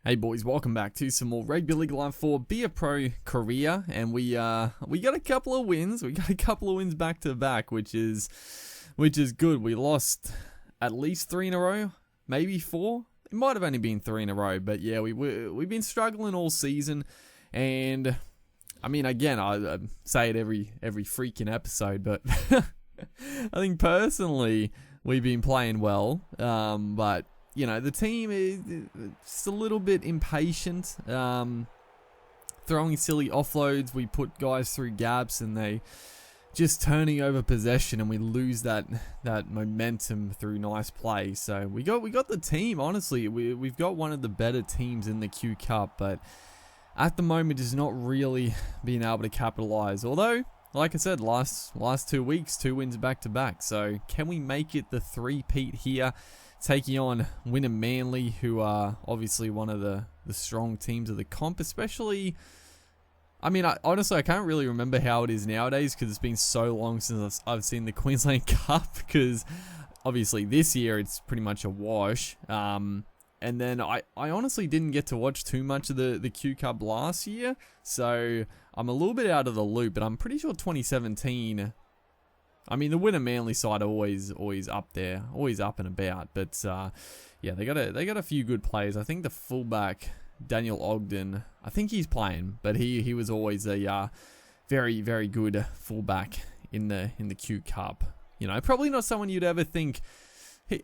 Hey boys, welcome back to some more Rugby League Live 4 Be a Pro Korea, and we got a couple of wins. We got a couple of wins back to back, which is good. We lost at least 3 in a row, maybe 4. It might have only been 3 in a row, but yeah, we've been struggling all season, and I mean, again, I say it every freaking episode, but I think personally we've been playing well, but you know, the team is just a little bit impatient, throwing silly offloads. We put guys through gaps and they just turning over possession, and we lose that momentum through nice play. So we got the team, honestly. We've got one of the better teams in the Q Cup, but at the moment just not really being able to capitalize. Although, like I said, last 2 weeks, 2 wins back to back. So can we make it the three-peat here? Taking on Winner Manly, who are obviously one of the strong teams of the comp, especially, I mean, honestly, I can't really remember how it is nowadays because it's been so long since I've seen the Queensland Cup, because obviously this year it's pretty much a wash. And then I honestly didn't get to watch too much of the Q Cup last year, so I'm a little bit out of the loop, but I'm pretty sure 2017... I mean, the Winner Manly side are always up there, always up and about. But yeah, they got a few good players. I think the fullback Daniel Ogden, I think he's playing, but he was always a very good fullback in the Q Cup. You know, probably not someone you'd ever think.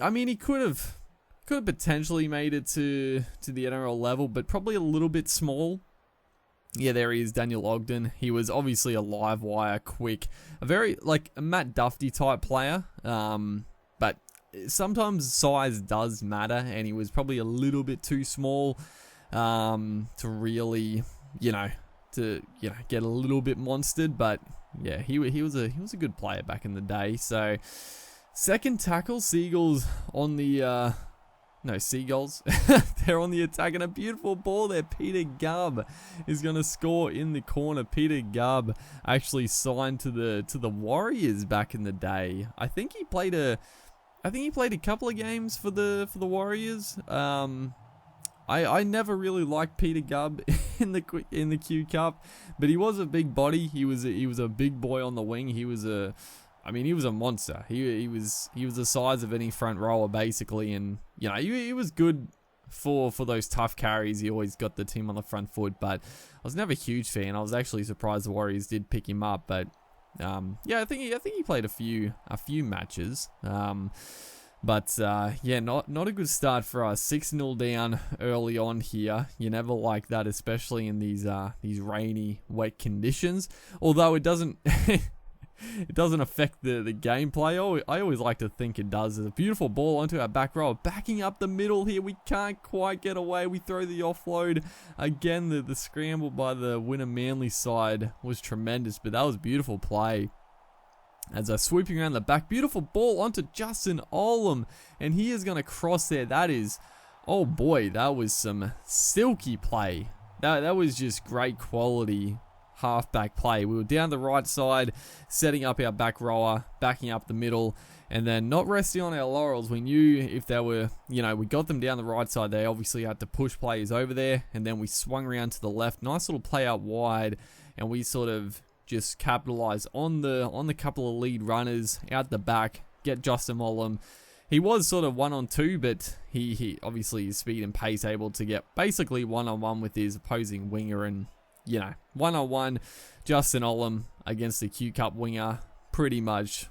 I mean, he could have potentially made it to the NRL level, but probably a little bit small. Yeah, there he is, Daniel Ogden. He was obviously a live wire, quick, a very, like, a Matt Duffy type player, but sometimes size does matter, and he was probably a little bit too small to really, get a little bit monstered, but yeah, he was a good player back in the day. So, second tackle, Seagulls on the... No, Seagulls. They're on the attack, and a beautiful ball there. Peter Gubb is going to score in the corner. Peter Gubb actually signed to the Warriors back in the day. I think he played a couple of games for the Warriors. I never really liked Peter Gubb in the Q Cup, but he was a big body. He was a big boy on the wing. He was a monster. He was the size of any front rower basically, and you know, he was good for those tough carries. He always got the team on the front foot, but I was never a huge fan. I was actually surprised the Warriors did pick him up, but yeah, I think he played a few matches. But yeah, not a good start for us. 6-0 down early on here. You never like that, especially in these rainy, wet conditions. Although it doesn't. It doesn't affect the gameplay. I always like to think it does. There's a beautiful ball onto our back row. Backing up the middle here. We can't quite get away. We throw the offload. Again, the scramble by the Winner Manly side was tremendous, but that was beautiful play. As they're sweeping around the back. Beautiful ball onto Justin Olam. And he is going to cross there. That is... Oh boy, that was some silky play. That was just great quality halfback play. We were down the right side, setting up our back rower, backing up the middle, and then not resting on our laurels. We knew if they were, we got them down the right side, they obviously had to push players over there, and then we swung around to the left. Nice little play out wide, and we sort of just capitalized on the couple of lead runners out the back, get Justin Olam. He was sort of 1-on-2, but he obviously his speed and pace able to get basically 1-on-1 with his opposing winger, and 1-on-1, Justin Olam against the Q Cup winger, pretty much,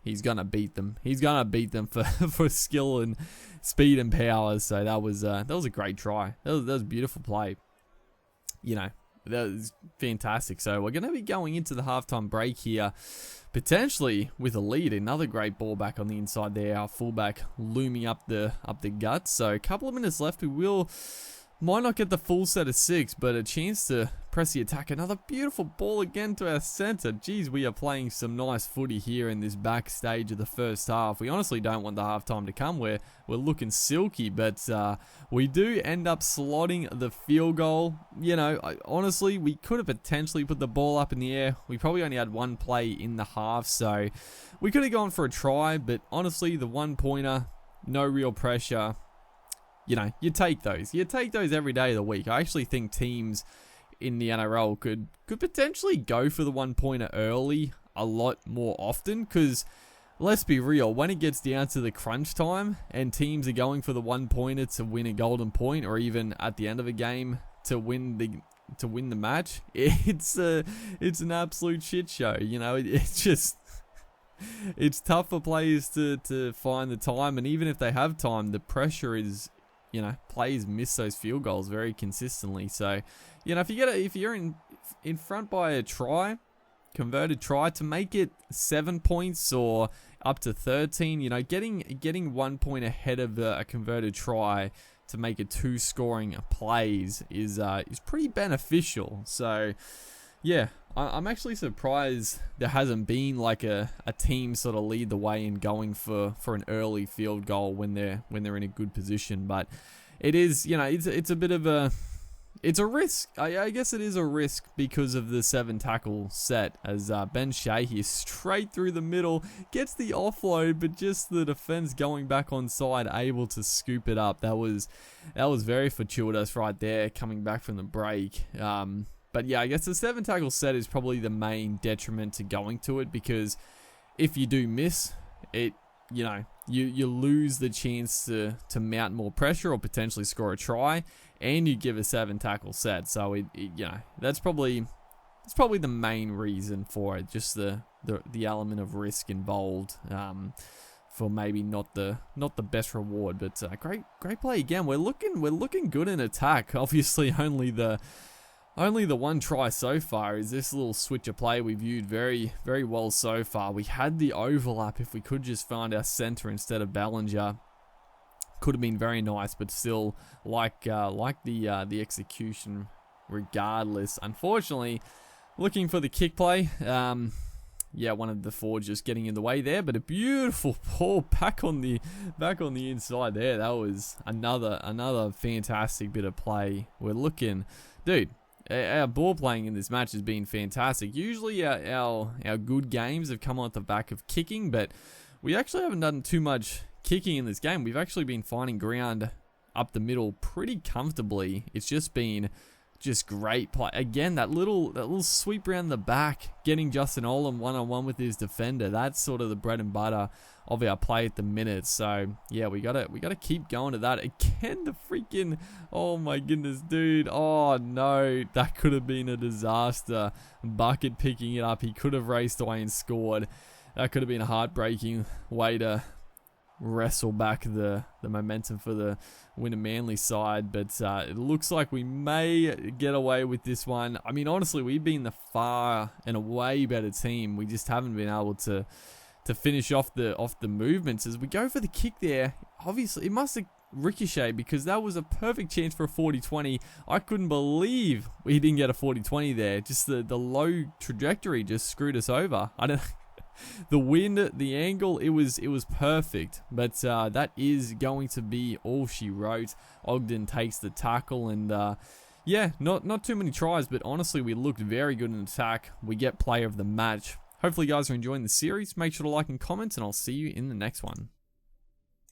he's going to beat them. He's going to beat them for skill and speed and power, so that was a great try. That was a beautiful play. That was fantastic. So we're going to be going into the halftime break here, potentially with a lead. Another great ball back on the inside there. Our fullback looming up the guts. So a couple of minutes left. We might not get the full set of 6, but a chance to press the attack. Another beautiful ball again to our center. Geez, we are playing some nice footy here in this back stage of the first half. We honestly don't want the halftime to come where we're looking silky, but we do end up slotting the field goal. Honestly, we could have potentially put the ball up in the air. We probably only had one play in the half, so we could have gone for a try, but honestly, the 1-pointer, no real pressure. you know, you take those. You take those every day of the week. I actually think teams in the NRL could potentially go for the 1-pointer early a lot more often, because let's be real, when it gets down to the crunch time and teams are going for the 1-pointer to win a golden point, or even at the end of a game to win the match, it's an absolute shit show. You know, it's just, it's tough for players to find the time, and even if they have time, the pressure is, you know, players miss those field goals very consistently. So, you know, if you're in front by a try, converted try, to make it 7 points or up to 13, you know, getting 1 point ahead of a converted try to make it 2 scoring plays is pretty beneficial. So, yeah, I'm actually surprised there hasn't been like a team sort of lead the way in going for an early field goal when they're in a good position. But it is, you know, it's a bit of a, it's a risk. I guess it is a risk because of the 7 tackle set, as Ben Shea here straight through the middle gets the offload, but just the defense going back on side able to scoop it up. That was very fortuitous right there, coming back from the break. But yeah, I guess the 7 tackle set is probably the main detriment to going to it, because if you do miss it, you know, you lose the chance to mount more pressure or potentially score a try, and you give a 7 tackle set. So it you know, that's probably the main reason for it, just the element of risk involved, for maybe not the best reward. But great play again. We're looking good in attack. Obviously only the 1 try so far is this little switcher play we've viewed very, very well so far. We had the overlap. If we could just find our center instead of Ballinger, could have been very nice, but still like the execution regardless. Unfortunately, looking for the kick play. Yeah, one of the forwards just getting in the way there, but a beautiful ball back on the inside there. That was another fantastic bit of play. We're looking, dude. Our ball playing in this match has been fantastic. Usually our good games have come on the back of kicking, but we actually haven't done too much kicking in this game. We've actually been finding ground up the middle pretty comfortably. It's just been great play. Again, that little sweep around the back, getting Justin Olam one-on-one with his defender. That's sort of the bread and butter of our play at the minute. So yeah, we gotta keep going to that. Again, the freaking, oh my goodness, dude. Oh no, that could have been a disaster. Bucket picking it up. He could have raced away and scored. That could have been a heartbreaking way to wrestle back the momentum for the Winner Manly side, but it looks like we may get away with this one. I mean, honestly, we've been the far and away better team. We just haven't been able to finish off the movements. As we go for the kick there, obviously it must have ricocheted, because that was a perfect chance for a 40-20. I couldn't believe we didn't get a 40-20 there. Just the low trajectory just screwed us over. I don't the wind, the angle, it was perfect. But that is going to be all she wrote. Ogden takes the tackle, and yeah, not too many tries, but honestly, we looked very good in attack. We get player of the match. Hopefully you guys are enjoying the series. Make sure to like and comment, and I'll see you in the next one.